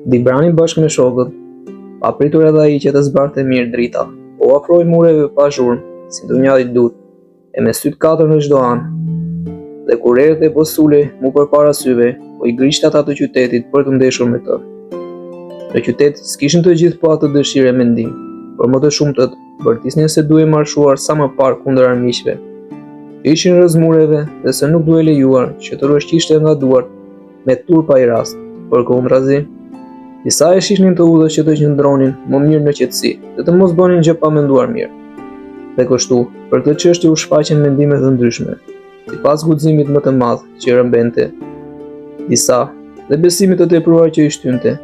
Dibrani bashkë me shokët, pa pritur edhe ai që të zbarte mirë drita, u afroi mureve pa zhurmë, si ndonjëri dut, e me sytë katër në çdo anë. Dhe kur erdhi postulej mu përpara syve, po i grishte ata të qytetit për të ndeshur me të. Në qytet s'kishin të gjithë po atë dëshirë e mendim, por më të shumtët bërtisnin se duhej marshuar sa më parë kundër armiqve. Ishin rreth mureve dhe se nuk duhej lejuar që të rrëshqishte nga duart me turpa i rast, përkundrazi, disa e shihnin të udhës që të qëndronin më mirë në qetësi dhe të mos bënin gjë pa menduar mirë. Dhe kështu, për këtë çështje u shfaqen mendime të ndryshme, sipas guximit më të madh që i rëmbente disa dhe besimit të tepruar që i shtynte,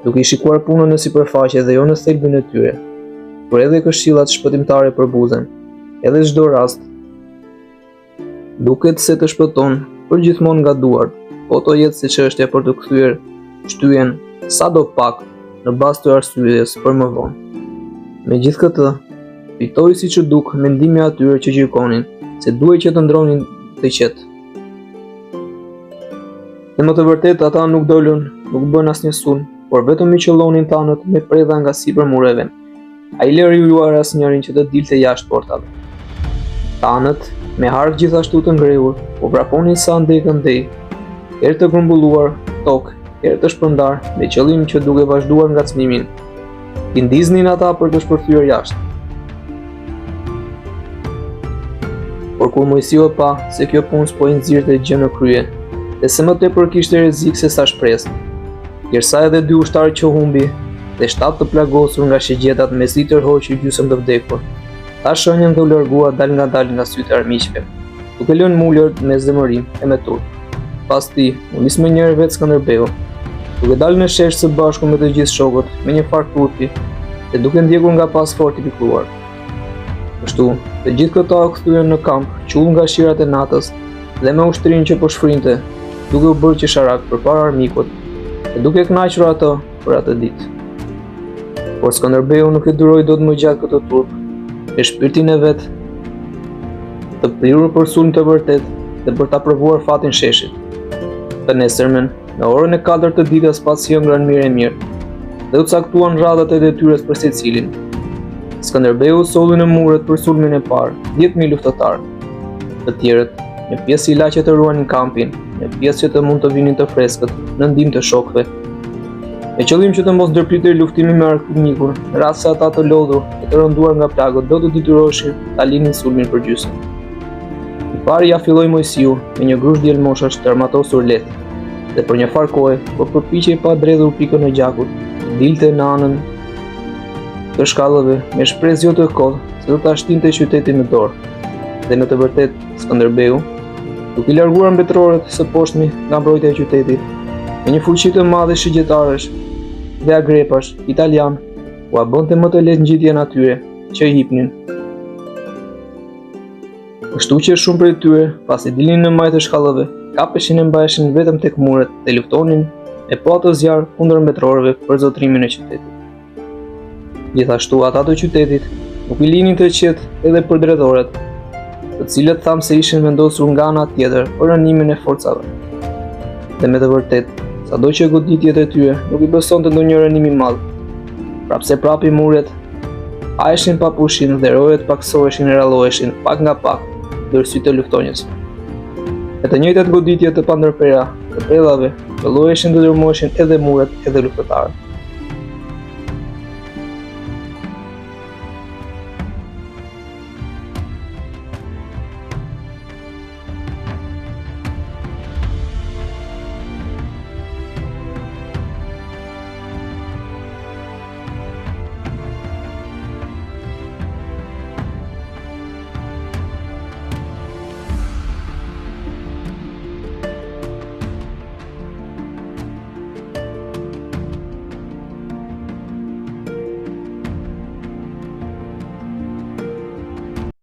duke i shikuar punën në sipërfaqe dhe jo në thelbin e tyre, por edhe këshillat shpëtimtare për buzën, edhe çdo rast duket se të shpëton përgjithmonë nga duart, po to jetë si çështje për të kthyer shtyen sado pak në bazë të arsyes për më vonë. Megjithatë, fitoi siç u duk mendimi atyre që gjykonin se duhej që të ndronin të qetë. Në më të vërtetë ata nuk dolën, nuk bën asnjë sulm, por vetëm i qellonin tanët me predha nga sipër mureve. Ai lëri juar asnjërin që të dilte jashtë portave. Tanët, me hark gjithashtu të ngrehur, po vraponin sa ndej këndej, herë të grumbulluar tokë, herë të shpërndar, me qëllim që duke vazhduar ngacmimin, i ndiznin ata për të shpërthyer jashtë. Por kur Mojsiu e pa se kjo punë s'po i nxirrte gjë në krye, dhe se më tepër kishte rrezik se sa shpresë, ndërsa edhe 2 ushtarë që humbi dhe 7 të plagosur nga shigjetat me zi tërhoqur gjysmë të vdekur, ta shënjën dhe u largua dal nga sytë e armiqve, duke lënë mulët me zemërim e me turp. Pas ti, u nis më njëherë vetë Skënderbeu, duke dalë në shesh së bashku me të gjithë shokët, me një farë turpi, dhe duke ndjekur nga pasporti i pikëlluar. Kështu, të gjithë këta u kthyen në kamp, qull nga shirat e natës, dhe me ushtrinë që po shfrinte, duke u bërë qesharak përpara armikut, dhe duke kënaqur ato për atë ditë. Por Skënderbeu nuk e duroi dot më gjatë këtë turp, me shpirtin e vet të prirur për sulm të vërtet dhe për ta provuar fatin sheshit. Të nesërmen, në orën e 4 të ditës pasi ëngrën mirë, dhe u caktuan radhat e detyrës për secilin. Skënderbeu solli në muret për sulmin e parë 10.000 luftëtarë. Të tjerët, në pjesë i laqe të ruanin kampin, në pjesë që të mund të vinin të freskët, në ndihmë të shokëve. Me qëllim që të mos ndërpritej luftimi me armikur, në rast se ata të lodhur e të rënduar nga plagët do të detyroheshin ta linin sulmin përgjysmë. I pari ja filloi Mojsiu me një grush djelmoshash të armatosur lehtë, dhe për një farë kohe, por përpiqej pa dredhur pikën e gjakut, dilte në anën të shkallëve me shpresë jo të kodh se do ta shtinte qytetin në dorë. Dhe në të vërtetë, Skënderbeu, duke i larguar mbetërorët së poshtmi nga mbrojtja e qytetit, me një fuqi të madhe shigjetarësh dhe agrepash italian, u bënte më të lehtë ngjitjen atyre që i hipnin. Kështu që shumë prej tyre, pasi dilnin në majtë të shkallëve, kapeshin e mbaheshin vetëm tek muret dhe luftonin me po ato zjarr kundër mbetërorëve për zotrimin e qytetit. Gjithashtu ata të qytetit nuk i linin të qetë edhe për drejtorët, të cilët thamë se ishin vendosur nga ana tjetër për rënimin e forcave. Dhe me të vërtetë, sado që goditjet e tyre nuk i besonte ndonjë rënim i madh. Prapse prapi muret haeshin pa pushim dhe rojet paksoheshin e ralloheshin pak nga pak ndër sytë të luftonjës. E të njëjtat goditje të pandërpera të predhave, filloheshin të dërmoheshin edhe muret edhe luftëtarët.